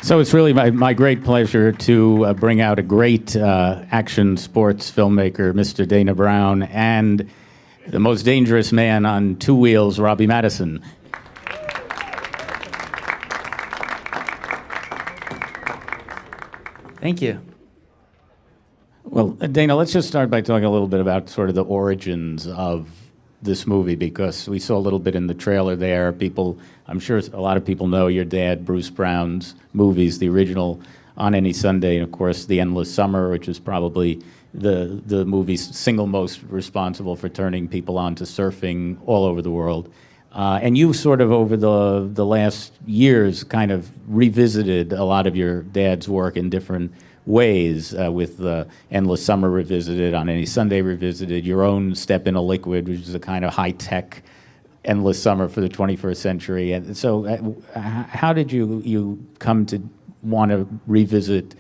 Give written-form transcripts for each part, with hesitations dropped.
So it's really my great pleasure to bring out a great action sports filmmaker, Mr. Dana Brown, and the most dangerous man on two wheels, Robbie Maddison. Thank you. Well, Dana, let's just start by talking a little bit about sort of the origins of this movie, because we saw a little bit in the trailer there. I'm sure a lot of people know your dad, Bruce Brown's movies, the original On Any Sunday, and of course The Endless Summer, which is probably the movie's single most responsible for turning people on to surfing all over the world. And you sort of over the last years kind of revisited a lot of your dad's work in different ways, with Endless Summer revisited, On Any Sunday revisited, your own Step in a Liquid, which is a kind of high-tech Endless Summer for the 21st century. And so how did you come to want to revisit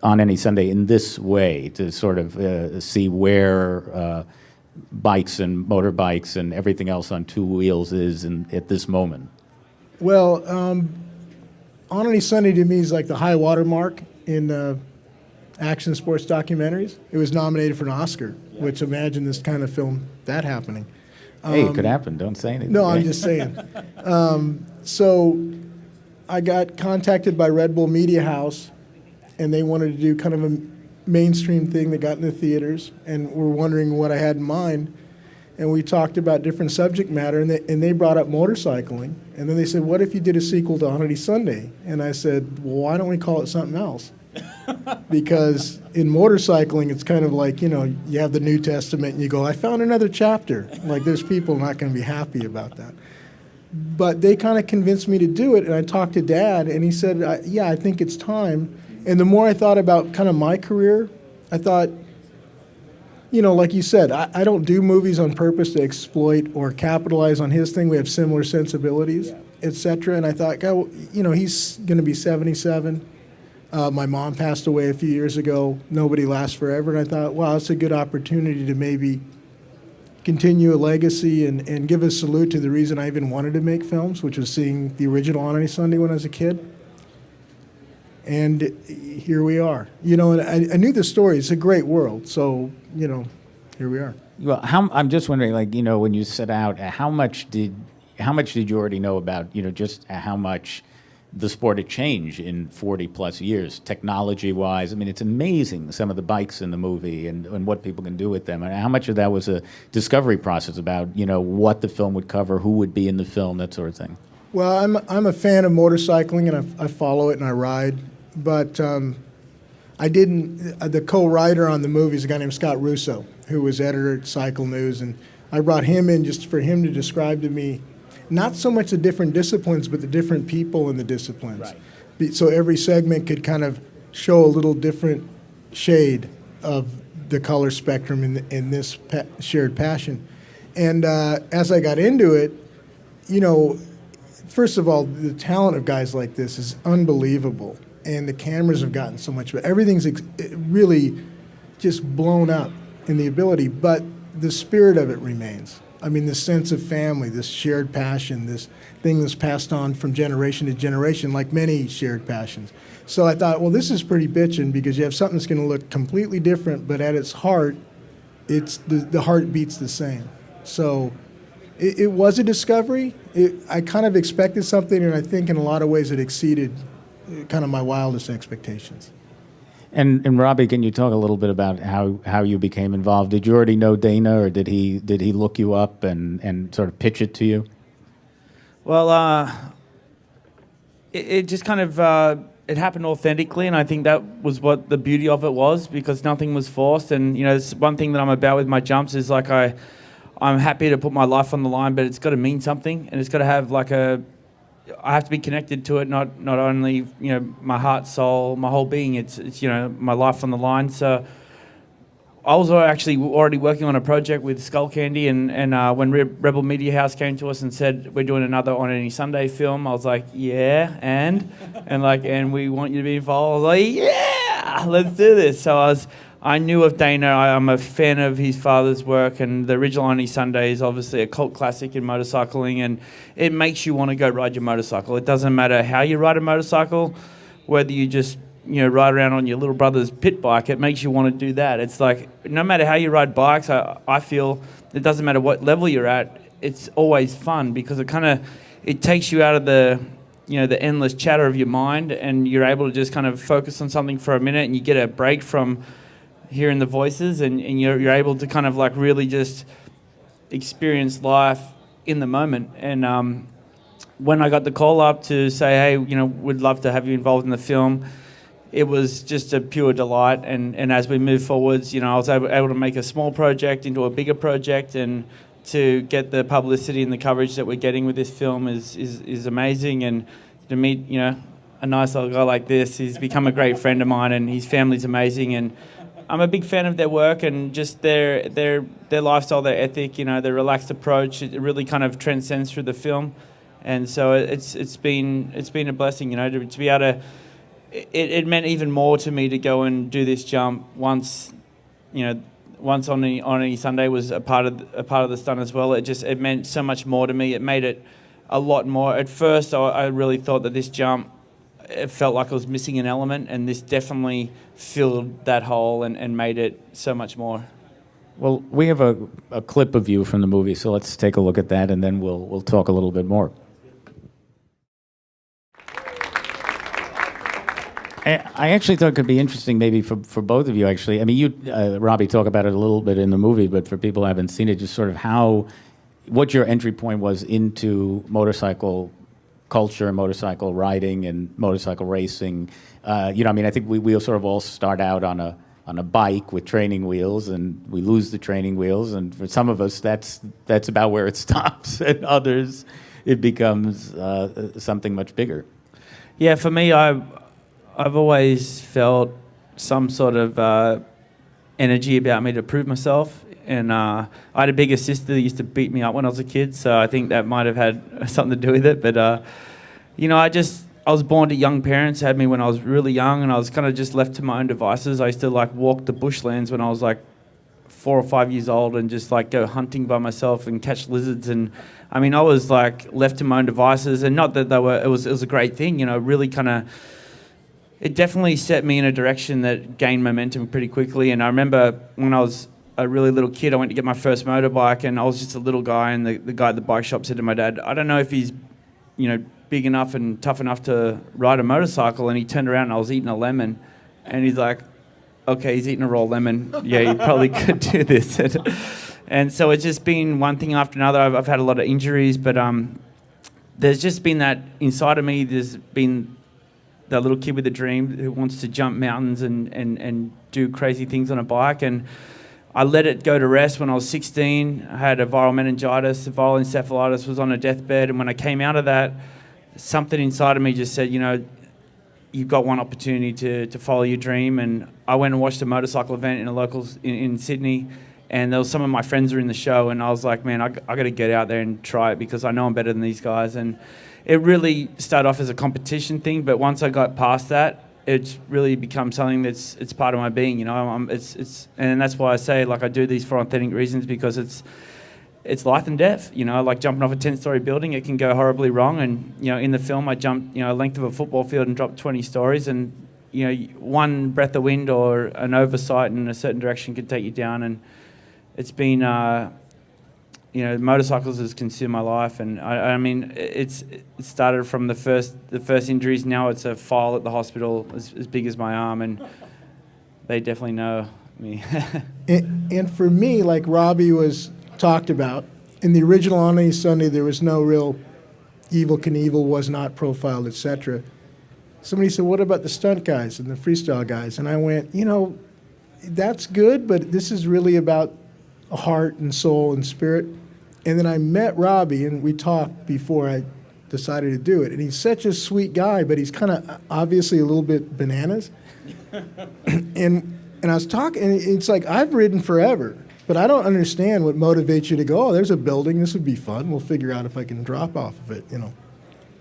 On Any Sunday in this way, to sort of see where bikes and motorbikes and everything else on two wheels is at this moment? Well, On Any Sunday to me is like the high water mark in action sports documentaries. It was nominated for an Oscar, which imagine this kind of film, that happening. Hey, it could happen. Don't say anything. No, I'm just saying. So I got contacted by Red Bull Media House, and they wanted to do kind of a mainstream thing that got in the theaters, and were wondering what I had in mind. And we talked about different subject matter, and they brought up motorcycling. And then they said, what if you did a sequel to On Any Sunday? And I said, well, why don't we call it something else? Because in motorcycling, it's kind of like, you have the New Testament and you go, I found another chapter. Like, there's people not going to be happy about that. But they kind of convinced me to do it, and I talked to Dad, and he said, yeah, I think it's time. And the more I thought about kind of my career, I thought, like you said, I don't do movies on purpose to exploit or capitalize on his thing. We have similar sensibilities, et cetera. And I thought, God, he's going to be 77. My mom passed away a few years ago. Nobody lasts forever. And I thought, wow, it's a good opportunity to maybe continue a legacy and give a salute to the reason I even wanted to make films, which was seeing the original On Any Sunday when I was a kid. And here we are. And I knew the story. It's a great world. So, here we are. Well, I'm just wondering, when you set out, how much did you already know about, just how much the sport had changed in 40 plus years, technology-wise? I mean, it's amazing, some of the bikes in the movie and what people can do with them. And how much of that was a discovery process about, what the film would cover, who would be in the film, that sort of thing? Well, I'm a fan of motorcycling, and I follow it and I ride. But I didn't. The co-writer on the movie is a guy named Scott Russo, who was editor at Cycle News, and I brought him in just for him to describe to me not so much the different disciplines, but the different people in the disciplines. Right. So every segment could kind of show a little different shade of the color spectrum in this shared passion. And as I got into it, first of all, the talent of guys like this is unbelievable. And the cameras have gotten so much better. Everything's really just blown up in the ability, but the spirit of it remains. I mean, this sense of family, this shared passion, this thing that's passed on from generation to generation, like many shared passions. So I thought, well, this is pretty bitchin', because you have something that's going to look completely different, but at its heart, it's the heart beats the same. So it was a discovery. I kind of expected something, and I think in a lot of ways it exceeded kind of my wildest expectations. And Robbie, can you talk a little bit about how you became involved? Did you already know Dana, or did he look you up and sort of pitch it to you? Well, it just kind of it happened authentically, and I think that was what the beauty of it was, because nothing was forced. And it's one thing that I'm about with my jumps is like I'm happy to put my life on the line, but it's got to mean something, and it's got to have I have to be connected to it, not only my heart, soul, my whole being. It's my life on the line. So I was actually already working on a project with Skull Candy, and when Rebel Media House came to us and said we're doing another On Any Sunday film, I was like, yeah, and we want you to be involved. I was like, yeah, let's do this. So I knew of Dana. I'm a fan of his father's work, and the original On Any Sunday is obviously a cult classic in motorcycling, and it makes you want to go ride your motorcycle. It doesn't matter how you ride a motorcycle, whether you just ride around on your little brother's pit bike, it makes you want to do that. It's like no matter how you ride bikes, I feel it doesn't matter what level you're at, it's always fun because it takes you out of the the endless chatter of your mind, and you're able to just kind of focus on something for a minute, and you get a break from hearing the voices, and you're able to kind of like really just experience life in the moment. And when I got the call up to say, hey, we'd love to have you involved in the film, it was just a pure delight. And as we move forwards, I was able to make a small project into a bigger project, and to get the publicity and the coverage that we're getting with this film is amazing. And to meet, a nice little guy like this, he's become a great friend of mine, and his family's amazing. And I'm a big fan of their work and just their lifestyle, their ethic, their relaxed approach. It really kind of transcends through the film. And so it's been a blessing, to be able to. It meant even more to me to go and do this jump once on any Sunday was a part of the stunt as well. It meant so much more to me. It made it a lot more. At first, I really thought that this jump, it felt like I was missing an element, and this definitely filled that hole and made it so much more. Well, we have a clip of you from the movie, so let's take a look at that, and then we'll talk a little bit more. I actually thought it could be interesting maybe for both of you, actually. I mean, you, Robbie, talk about it a little bit in the movie, but for people who haven't seen it, just sort of what your entry point was into motorcycle culture, motorcycle riding, and motorcycle racing. I think we sort of all start out on a bike with training wheels, and we lose the training wheels, and for some of us, that's about where it stops, and others, it becomes something much bigger. Yeah, for me, I've always felt some sort of energy about me to prove myself. And I had a bigger sister that used to beat me up when I was a kid, so I think that might have had something to do with it. But, I was born to young parents, had me when I was really young, and I was kind of just left to my own devices. I used to walk the bushlands when I was 4 or 5 years old, and just go hunting by myself and catch lizards. And I mean, I was left to my own devices, and not that it was a great thing, really kind of. It definitely set me in a direction that gained momentum pretty quickly. And I remember when I was a really little kid, I went to get my first motorbike, and I was just a little guy, and the guy at the bike shop said to my dad, I don't know if he's, big enough and tough enough to ride a motorcycle. And he turned around and I was eating a lemon, and he's like, okay, he's eating a raw lemon. Yeah, he probably could do this. And so it's just been one thing after another. I've had a lot of injuries, but there's just been that inside of me. There's been that little kid with a dream who wants to jump mountains and do crazy things on a bike. And I let it go to rest when I was 16. I had a viral meningitis, a viral encephalitis, was on a deathbed. And when I came out of that, something inside of me just said, you've got one opportunity to follow your dream. And I went and watched a motorcycle event in a local in Sydney. And there was some of my friends were in the show. And I was like, man, I got to get out there and try it because I know I'm better than these guys. And it really started off as a competition thing, but once I got past that, it's really become something it's part of my being. And that's why I say I do these for authentic reasons, because it's life and death. Like jumping off a 10-story building, it can go horribly wrong. And in the film, I jumped a length of a football field and dropped 20 stories. And one breath of wind or an oversight in a certain direction could take you down. And it's been. Motorcycles has consumed my life, and I mean, it started from the first injuries. Now it's a file at the hospital as big as my arm, and they definitely know me. and for me, like Robbie was talked about, in the original On Any Sunday, there was no real Evel Knievel was not profiled, etc. Somebody said, what about the stunt guys and the freestyle guys? And I went, that's good, but this is really about heart and soul and spirit. And then I met Robbie, and we talked before I decided to do it. And he's such a sweet guy, but he's kind of obviously a little bit bananas. and I was talking, and it's like, I've ridden forever, but I don't understand what motivates you to go, oh, there's a building, this would be fun. We'll figure out if I can drop off of it,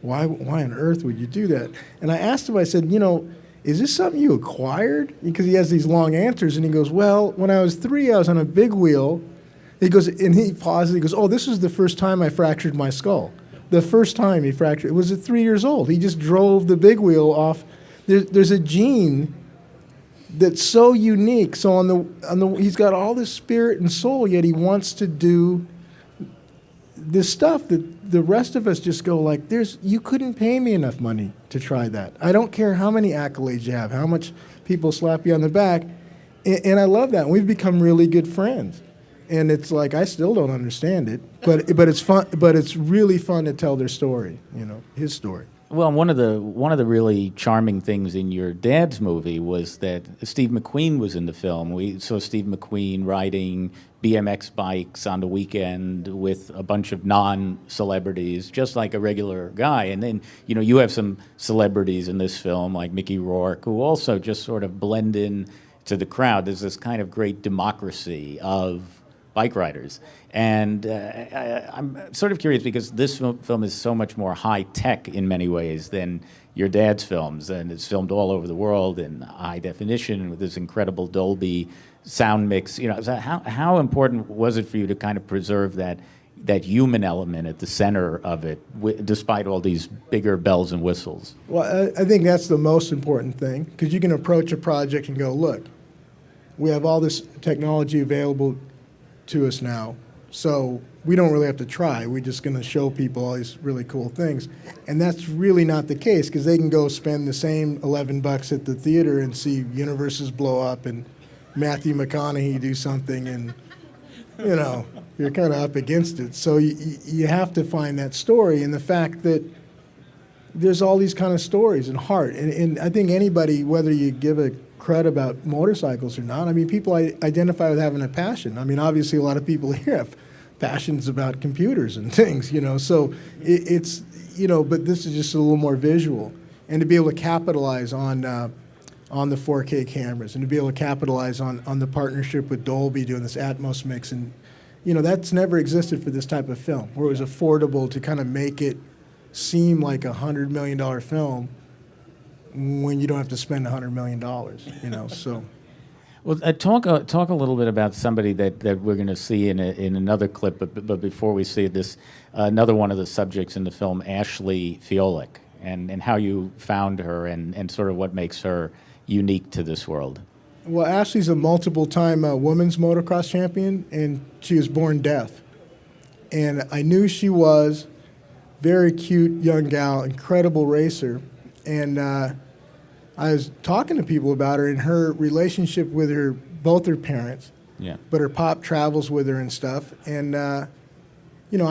Why on earth would you do that? And I asked him, I said, is this something you acquired? Because he has these long answers, and he goes, well, when I was 3, I was on a big wheel. He goes, and he pauses, he goes, oh, this was the first time I fractured my skull. The first time he fractured, it was at 3 years old. He just drove the big wheel off there's a gene that's so unique. So he's got all this spirit and soul, yet he wants to do this stuff that the rest of us just go like, you couldn't pay me enough money to try that. I don't care how many accolades you have, how much people slap you on the back. And I love that. And we've become really good friends. And it's like, I still don't understand it, but it's fun, but it's really fun to tell their story, his story. Well, one of the really charming things in your dad's movie was that Steve McQueen was in the film. We saw Steve McQueen riding BMX bikes on the weekend with a bunch of non-celebrities, just like a regular guy. And then, you have some celebrities in this film, like Mickey Rourke, who also just sort of blend in to the crowd. There's this kind of great democracy of bike riders. And I'm sort of curious because this film is so much more high-tech in many ways than your dad's films, and it's filmed all over the world in high definition with this incredible Dolby sound mix. So how important was it for you to kind of preserve that human element at the center of it, despite all these bigger bells and whistles? Well, I think that's the most important thing, because you can approach a project and go, look, we have all this technology available to us now, so we don't really have to try. We're just going to show people all these really cool things. And that's really not the case, because they can go spend the same $11 at the theater and see universes blow up and Matthew McConaughey do something, and, you're kind of up against it. So you have to find that story, and the fact that there's all these kind of stories and heart. And I think anybody, whether you give a crud about motorcycles or not, people identify with having a passion. Obviously a lot of people here have passions about computers and things, so it's, but this is just a little more visual. And to be able to capitalize on the 4K cameras, and to be able to capitalize on the partnership with Dolby doing this Atmos mix, and that's never existed for this type of film, where it was affordable to kind of make it seem like $100 million film when you don't have to spend $100 million, so. Well, talk a little bit about somebody that we're going to see in another clip, but before we see this, another one of the subjects in the film, Ashley Fiolic, and how you found her and sort of what makes her unique to this world. Well, Ashley's a multiple-time women's motocross champion, and she was born deaf. And I knew she was very cute young gal, incredible racer, and I was talking to people about her and her relationship with both her parents. Yeah. But her pop travels with her and stuff. And, I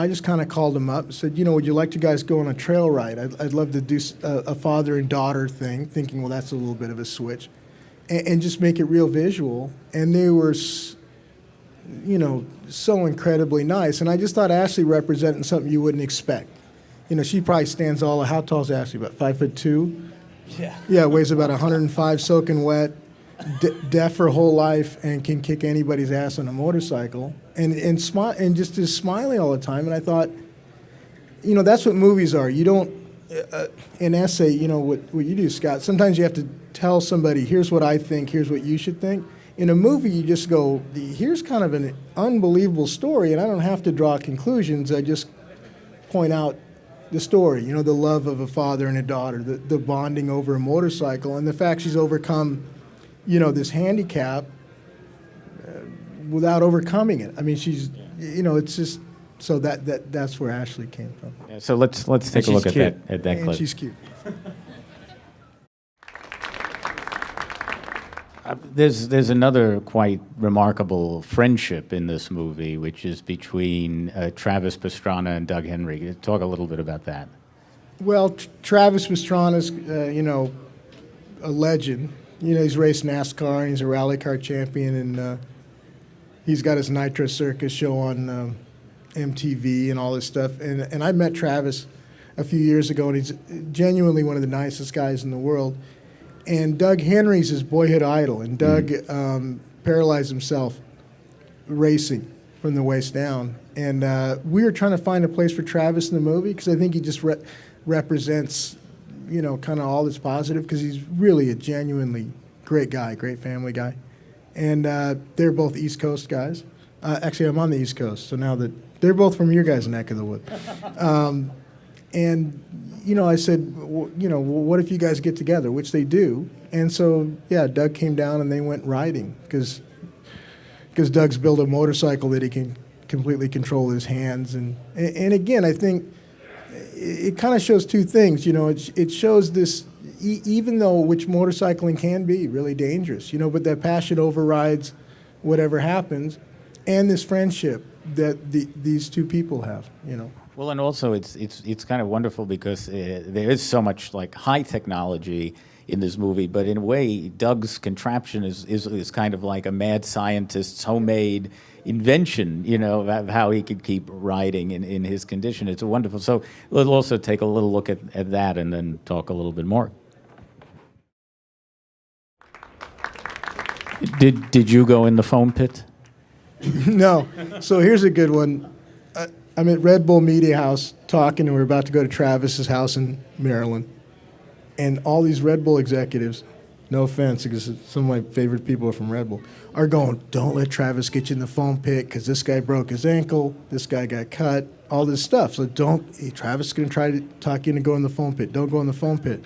just kind of called him up and said, would you like to guys go on a trail ride? I'd love to do a father and daughter thing, thinking, well, that's a little bit of a switch. And just make it real visual. And they were, so incredibly nice. And I just thought Ashley represented something you wouldn't expect. She probably stands how tall is Ashley? About 5'2"? Yeah. Yeah, weighs about 105, soaking wet, deaf her whole life, and can kick anybody's ass on a motorcycle, and just is smiling all the time. And I thought, that's what movies are. You don't, an essay, what you do, Scott. Sometimes you have to tell somebody, here's what I think, here's what you should think. In a movie, you just go, here's kind of an unbelievable story, and I don't have to draw conclusions. I just point out the story, the love of a father and a daughter, the bonding over a motorcycle, and the fact she's overcome, this handicap without overcoming it. She's, it's just, so that's where Ashley came from. Yeah, so let's take a look at that clip. And she's cute. There's another quite remarkable friendship in this movie, which is between Travis Pastrana and Doug Henry. Talk a little bit about that. Well, Travis Pastrana's, a legend. He's raced NASCAR, and he's a rally car champion, and he's got his Nitro Circus show on MTV and all this stuff. And I met Travis a few years ago, and he's genuinely one of the nicest guys in the world. And Doug Henry's his boyhood idol, and Doug paralyzed himself racing from the waist down. And we were trying to find a place for Travis in the movie, because I think he just represents, kind of all that's positive, because he's really a genuinely great guy, great family guy. And they're both East Coast guys. Actually, I'm on the East Coast, so now that they're both from your guys' neck of the wood. And, I said, what if you guys get together, which they do. And so, yeah, Doug came down and they went riding because Doug's built a motorcycle that he can completely control his hands. And again, I think it kind of shows two things. It shows this, even though which motorcycling can be really dangerous, but that passion overrides whatever happens, and this friendship that these two people have. Well, and also it's kind of wonderful because there is so much like high technology in this movie, but in a way, Doug's contraption is kind of like a mad scientist's homemade invention, of how he could keep riding in his condition. It's a wonderful. So we'll also take a little look at that and then talk a little bit more. Did you go in the foam pit? No. So here's a good one. I'm at Red Bull Media House talking, and we're about to go to Travis's house in Maryland. And all these Red Bull executives, no offense, because some of my favorite people are from Red Bull, are going, don't let Travis get you in the foam pit because this guy broke his ankle, this guy got cut, all this stuff. So Travis is going to try to talk you into going in the foam pit. Don't go in the foam pit.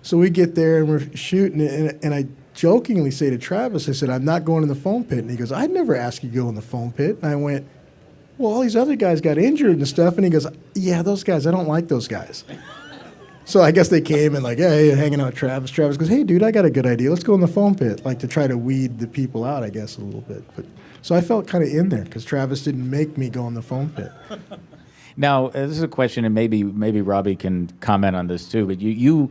So we get there and we're shooting, and I jokingly say to Travis, I said, I'm not going in the foam pit. And he goes, I'd never ask you to go in the foam pit. And I went, well, all these other guys got injured and stuff. And he goes, yeah, those guys, I don't like those guys. So I guess they came and like, hey, hanging out with Travis. Travis goes, hey, dude, I got a good idea. Let's go in the foam pit, like to try to weed the people out, I guess, a little bit. But so I felt kind of in there because Travis didn't make me go in the foam pit. Now, this is a question, and maybe Robbie can comment on this too, but you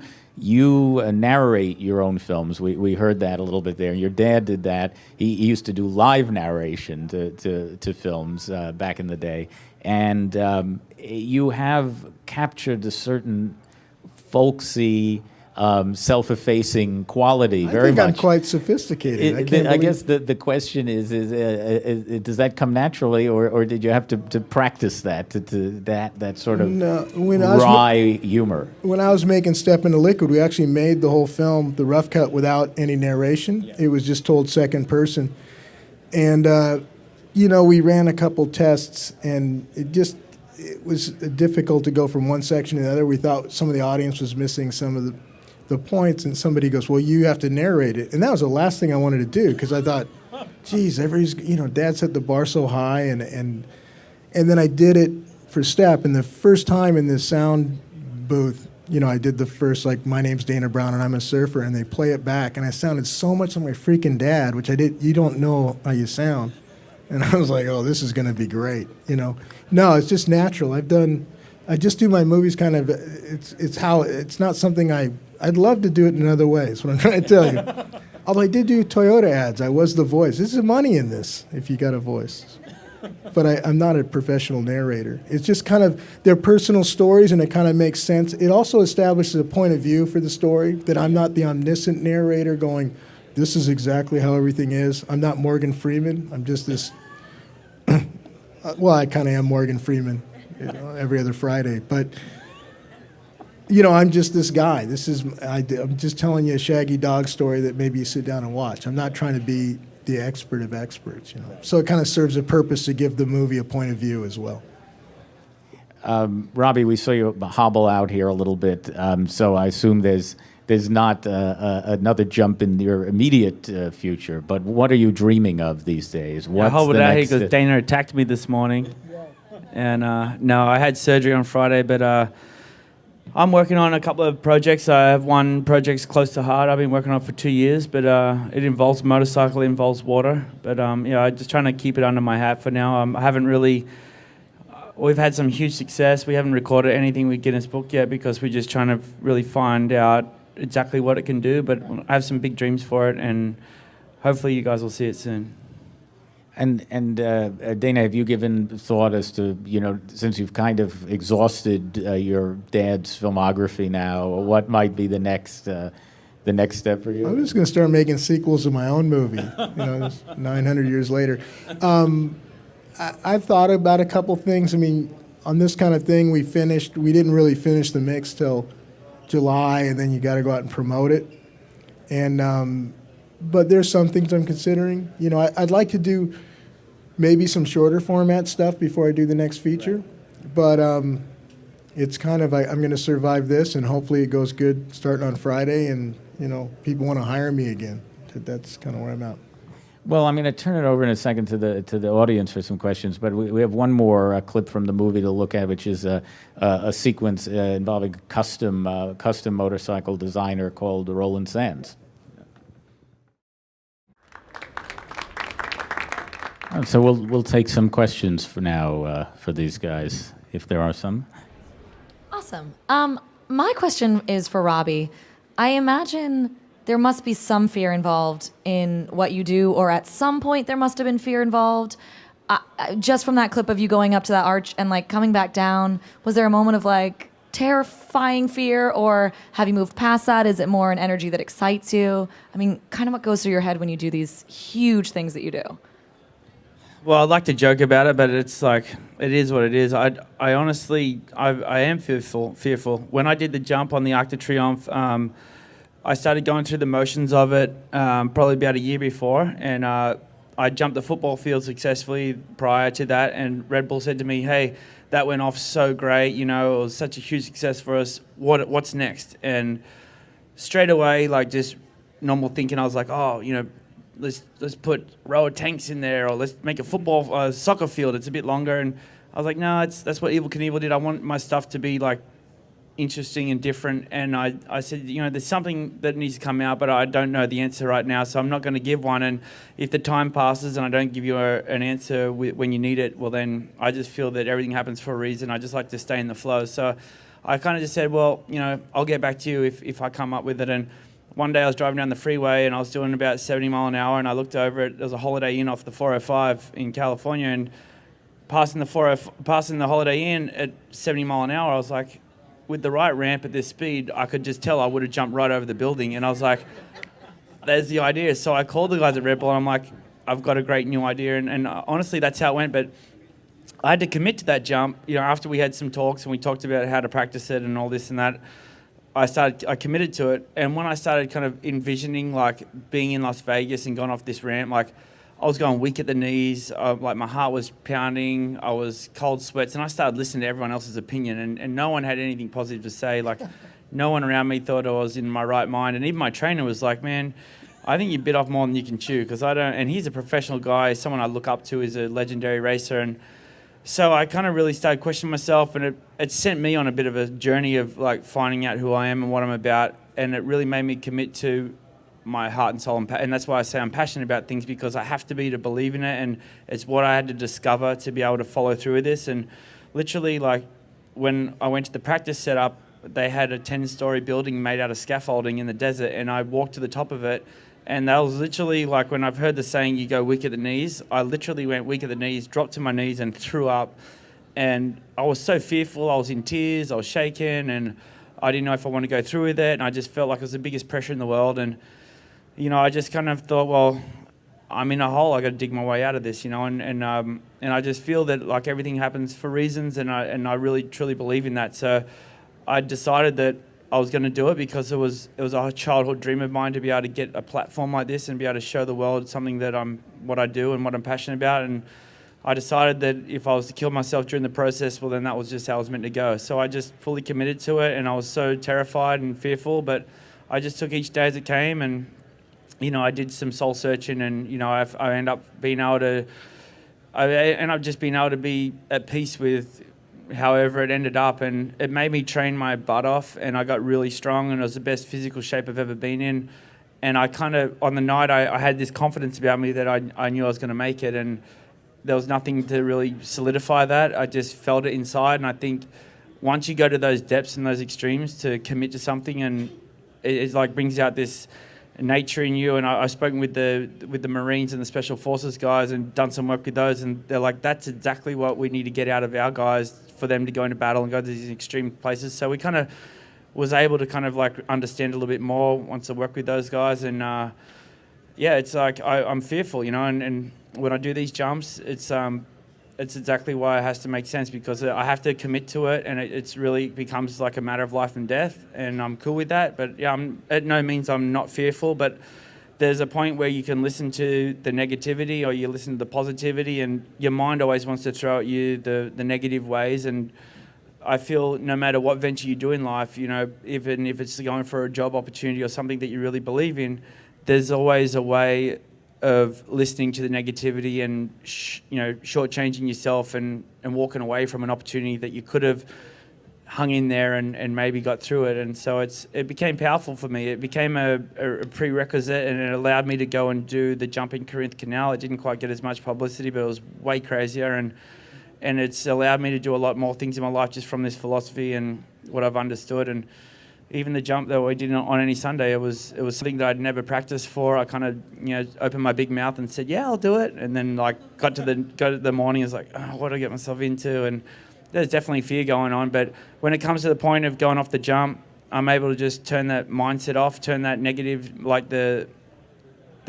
narrate your own films. We heard that a little bit there. Your dad did that. He used to do live narration to films back in the day. And you have captured a certain folksy, self-effacing quality very much. I think I'm quite sophisticated. I guess the question is does that come naturally, or did you have to practice that, that sort of wry humor? When I was making Step into Liquid, we actually made the whole film, the rough cut, without any narration. Yeah. It was just told second person. And, we ran a couple tests, and it was difficult to go from one section to the other. We thought some of the audience was missing some of the points, and somebody goes, well, you have to narrate it. And that was the last thing I wanted to do, because I thought, geez, Dad set the bar so high, and then I did it for Step, and the first time in the sound booth, I did the first, like, my name's Dana Brown and I'm a surfer, and they play it back, and I sounded so much like my freaking dad, which you don't know how you sound. And I was like, oh, this is going to be great, No, it's just natural. I just do my movies kind of, it's not something I'd love to do it in another way, is what I'm trying to tell you. Although I did do Toyota ads. I was the voice. There's money in this if you got a voice. But I'm not a professional narrator. It's just kind of their personal stories, and it kind of makes sense. It also establishes a point of view for the story, that I'm not the omniscient narrator going, this is exactly how everything is. I'm not Morgan Freeman. I'm just this, well, I kind of am Morgan Freeman, every other Friday. But, I'm just this guy. I'm just telling you a Shaggy Dog story that maybe you sit down and watch. I'm not trying to be the expert of experts, So it kind of serves a purpose to give the movie a point of view as well. Robbie, we saw you hobble out here a little bit, so I assume there's not another jump in your immediate future, but what are you dreaming of these days? I hobbled out here because Dana attacked me this morning. And no, I had surgery on Friday, but I'm working on a couple of projects. I have one project's close to heart. I've been working on it for 2 years, but it involves motorcycle, it involves water. But I'm just trying to keep it under my hat for now. I haven't really... We've had some huge success. We haven't recorded anything with Guinness Book yet because we're just trying to really find out exactly what it can do. But I have some big dreams for it, and hopefully you guys will see it soon. And Dana, have you given thought as to, since you've kind of exhausted your dad's filmography now, what might be the next step for you? I'm just going to start making sequels of my own movie, 900 years later. I've thought about a couple things. I mean, on this kind of thing, we didn't really finish the mix till July, and then you got to go out and promote it. And but there's some things I'm considering. I'd like to do maybe some shorter format stuff before I do the next feature. Right. But it's kind of I'm going to survive this, and hopefully it goes good starting on Friday, and people want to hire me again. That's kind of where I'm at. Well, I'm going to turn it over in a second to the audience for some questions, but we have one more clip from the movie to look at, which is a sequence involving a custom motorcycle designer called Roland Sands. So we'll take some questions for now for these guys, if there are some. Awesome. My question is for Robbie. I imagine there must be some fear involved in what you do, or at some point there must have been fear involved. Just from that clip of you going up to that arch and coming back down, was there a moment of terrifying fear, or have you moved past that? Is it more an energy that excites you? I mean, kind of what goes through your head when you do these huge things that you do? Well, I'd like to joke about it, but it's it is what it is. I honestly, I am fearful. When I did the jump on the Arc de Triomphe, I started going through the motions of it probably about a year before, and I jumped the football field successfully prior to that, and Red Bull said to me, hey, that went off so great, it was such a huge success for us, what's next? And straight away, just normal thinking, I was like, let's put a row of tanks in there, or let's make a soccer field, it's a bit longer. And I was like, no, that's what Evel Knievel did. I want my stuff to be interesting and different. And I said, there's something that needs to come out, but I don't know the answer right now, so I'm not going to give one. And if the time passes and I don't give you an answer when you need it, well, then I just feel that everything happens for a reason. I just like to stay in the flow. So I kind of just said, well, I'll get back to you if I come up with it. And one day I was driving down the freeway and I was doing about 70 mile an hour, and I looked over it. There was a Holiday Inn off the 405 in California, and passing the Holiday Inn at 70 mile an hour, I was like, with the right ramp at this speed, I could just tell I would have jumped right over the building. And I was like, there's the idea. So I called the guys at Red Bull, and I'm like, I've got a great new idea. And honestly, that's how it went. But I had to commit to that jump. After we had some talks and we talked about how to practice it and all this and that, I committed to it. And when I started kind of envisioning being in Las Vegas and going off this ramp, I was going weak at the knees, my heart was pounding, I was cold sweats, and I started listening to everyone else's opinion, and no one had anything positive to say. No one around me thought I was in my right mind, and even my trainer was like, man, I think you bit off more than you can chew, because I don't, and he's a professional guy, someone I look up to, is a legendary racer, and so I kind of really started questioning myself, and it sent me on a bit of a journey of finding out who I am and what I'm about, and it really made me commit to my heart and soul, and that's why I say I'm passionate about things, because I have to be to believe in it, and it's what I had to discover to be able to follow through with this. And literally, when I went to the practice setup, they had a 10-story building made out of scaffolding in the desert, and I walked to the top of it, and that was literally when I've heard the saying, you go weak at the knees, I literally went weak at the knees, dropped to my knees and threw up, and I was so fearful, I was in tears, I was shaking, and I didn't know if I wanted to go through with it, and I just felt like it was the biggest pressure in the world. And I just kind of thought, well, I'm in a hole, I got to dig my way out of this, and I just feel that everything happens for reasons, and I really truly believe in that. So I decided that I was going to do it, because it was a childhood dream of mine to be able to get a platform like this and be able to show the world something that what I do and what I'm passionate about. And I decided that if I was to kill myself during the process, well, then that was just how it was meant to go. So I just fully committed to it, and I was so terrified and fearful, but I just took each day as it came, and I did some soul searching, and I end up being able to. I end up just being able to be at peace with however it ended up, and it made me train my butt off, and I got really strong, and it was the best physical shape I've ever been in. And I kind of, on the night, I had this confidence about me that I knew I was going to make it, and there was nothing to really solidify that. I just felt it inside, and I think once you go to those depths and those extremes to commit to something, and it brings out this nature in you. And I've spoken with the Marines and the Special Forces guys and done some work with those, and they're like, that's exactly what we need to get out of our guys for them to go into battle and go to these extreme places. So we kind of was able to kind of understand a little bit more once I worked with those guys. And it's I'm fearful, and when I do these jumps, it's exactly why it has to make sense, because I have to commit to it, and it's really becomes a matter of life and death, and I'm cool with that. But yeah, at no means I'm not fearful, but there's a point where you can listen to the negativity or you listen to the positivity, and your mind always wants to throw at you the negative ways. And I feel no matter what venture you do in life, you know, even if it's going for a job opportunity or something that you really believe in, there's always a way of listening to the negativity and shortchanging yourself and walking away from an opportunity that you could have hung in there and maybe got through it. And so it became powerful for me. It became a prerequisite, and it allowed me to go and do the jump in Corinth Canal. It didn't quite get as much publicity, but it was way crazier, and it's allowed me to do a lot more things in my life just from this philosophy and what I've understood. And even the jump that we did on any Sunday, it was something that I'd never practiced for. I kind of opened my big mouth and said, yeah, I'll do it. And then like got to the morning, it's like, oh, what do I get myself into? And there's definitely fear going on. But when it comes to the point of going off the jump, I'm able to just turn that mindset off, turn that negative, like the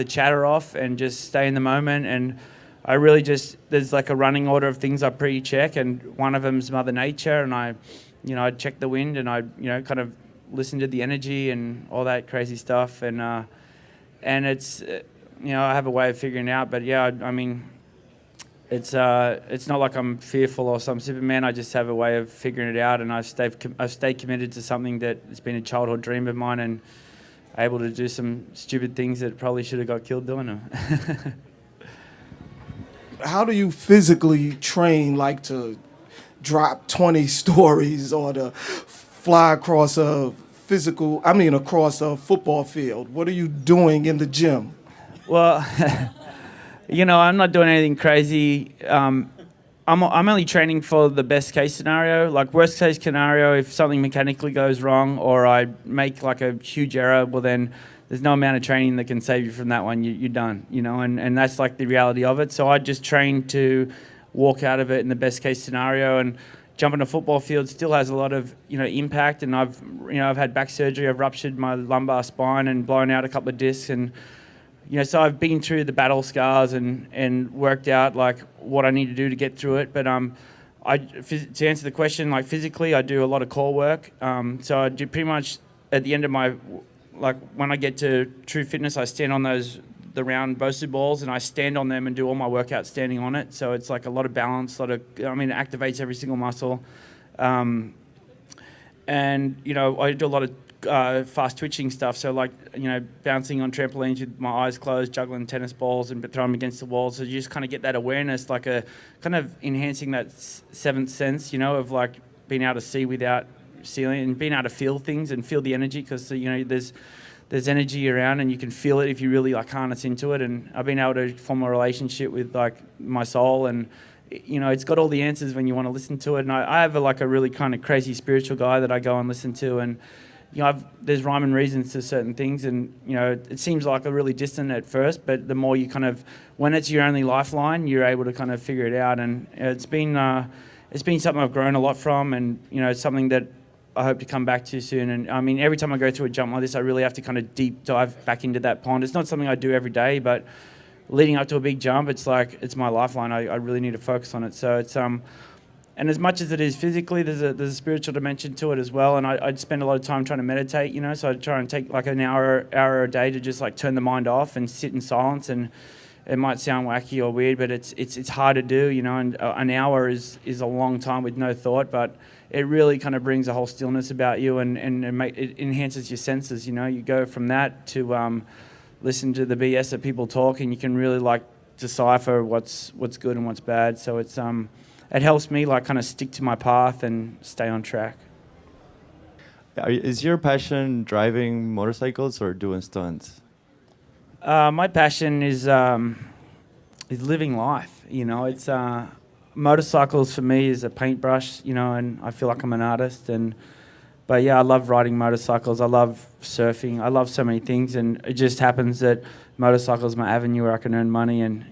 chatter off, and just stay in the moment. And I really there's like a running order of things I pre-check, and one of them is Mother Nature, and I'd check the wind, and I'd kind of listen to the energy and all that crazy stuff, and it's I have a way of figuring it out. But yeah, I mean, it's not like I'm fearful or some Superman. I just have a way of figuring it out, and I've stayed committed to something that has been a childhood dream of mine, and able to do some stupid things that probably should have got killed doing them. How do you physically train, like to drop 20 stories or to fly across a football field? What are you doing in the gym? Well, I'm not doing anything crazy. I'm only training for the best case scenario. Like worst case scenario, if something mechanically goes wrong or I make like a huge error, well then there's no amount of training that can save you from that one. You're done, and that's like the reality of it. So I just train to walk out of it in the best case scenario. And jumping a football field still has a lot of impact. And I've had back surgery. I've ruptured my lumbar spine and blown out a couple of discs. And so I've been through the battle scars and worked out like what I need to do to get through it. But to answer the question, like physically, I do a lot of core work. So I do pretty much at the end of my when I get to true fitness, I stand on the round Bosu balls, and I stand on them and do all my workouts standing on it. So it's like a lot of balance, it activates every single muscle. And I do a lot of fast twitching stuff. So bouncing on trampolines with my eyes closed, juggling tennis balls and throwing them against the walls. So you just kind of get that awareness, like a kind of enhancing that seventh sense, of like being able to see without seeing and being able to feel things and feel the energy, because there's energy around and you can feel it if you really harness into it. And I've been able to form a relationship with my soul, and it's got all the answers when you want to listen to it. And I have a really kind of crazy spiritual guy that I go and listen to, and there's rhyme and reasons to certain things, and it seems like a really distant at first, but the more you when it's your only lifeline, you're able to kind of figure it out. And it's been something I've grown a lot from, and it's something that I hope to come back to soon. And I mean, every time I go through a jump like this, I really have to kind of deep dive back into that pond. It's not something I do every day, but leading up to a big jump, it's my lifeline. I really need to focus on it. So it's and as much as it is physically, there's a spiritual dimension to it as well. And I'd spend a lot of time trying to meditate, so I'd try and take like an hour a day to just turn the mind off and sit in silence. And it might sound wacky or weird, but it's hard to do, and an hour is a long time with no thought, but it really kind of brings a whole stillness about you, and it enhances your senses. You go from that to listen to the BS that people talk, and you can really decipher what's good and what's bad. So it helps me kind of stick to my path and stay on track. Is your passion driving motorcycles or doing stunts? My passion is living life. It's motorcycles for me is a paintbrush. And I feel like I'm an artist. But yeah, I love riding motorcycles. I love surfing. I love so many things, and it just happens that motorcycles are my avenue where I can earn money, and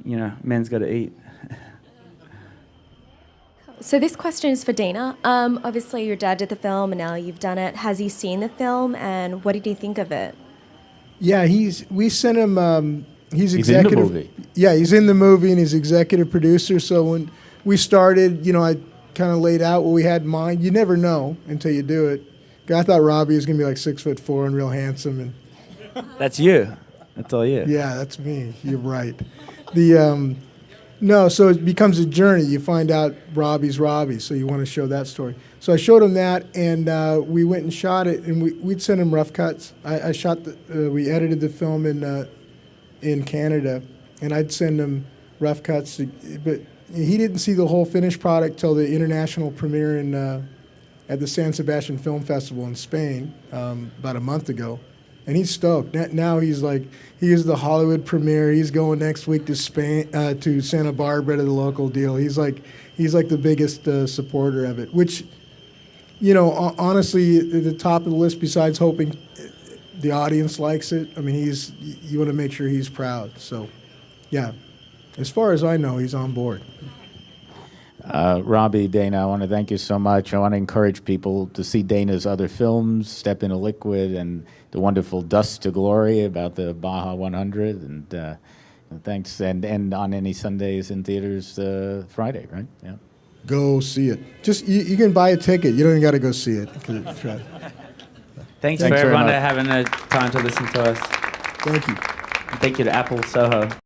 men's got to eat. So this question is for Dina. Obviously, your dad did the film, and now you've done it. Has he seen the film, and what did he think of it? Yeah, we sent him. He's in the executive. movie. Yeah, he's in the movie, and he's executive producer. So when we started, I kind of laid out what we had in mind. You never know until you do it. I thought Robbie was gonna be 6'4" and real handsome, and That's you. That's all you. yeah, that's me. You're right. No, so it becomes a journey. You find out Robbie's Robbie, so you want to show that story. So I showed him that, and we went and shot it, and we'd send him rough cuts. I shot we edited the film in Canada, and I'd send him rough cuts, but he didn't see the whole finished product till the international premiere at the San Sebastian Film Festival in Spain about a month ago. And he's stoked. Now he's like, he is the Hollywood premiere. He's going next week to Spain, to Santa Barbara to the local deal. He's like the biggest supporter of it. Which, you know, honestly, at the top of the list. Besides hoping the audience likes it, I mean, you want to make sure he's proud. So, yeah, as far as I know, he's on board. Robbie, Dana, I want to thank you so much. I want to encourage people to see Dana's other films, Step Into Liquid and the wonderful Dust to Glory about the Baja 100. And thanks. And on any Sundays in theaters Friday, right? Yeah. Go see it. Just you can buy a ticket. You don't even got to go see it. Thanks for Thanks very everyone much. having the time to listen to us. Thank you. Thank you to Apple Soho.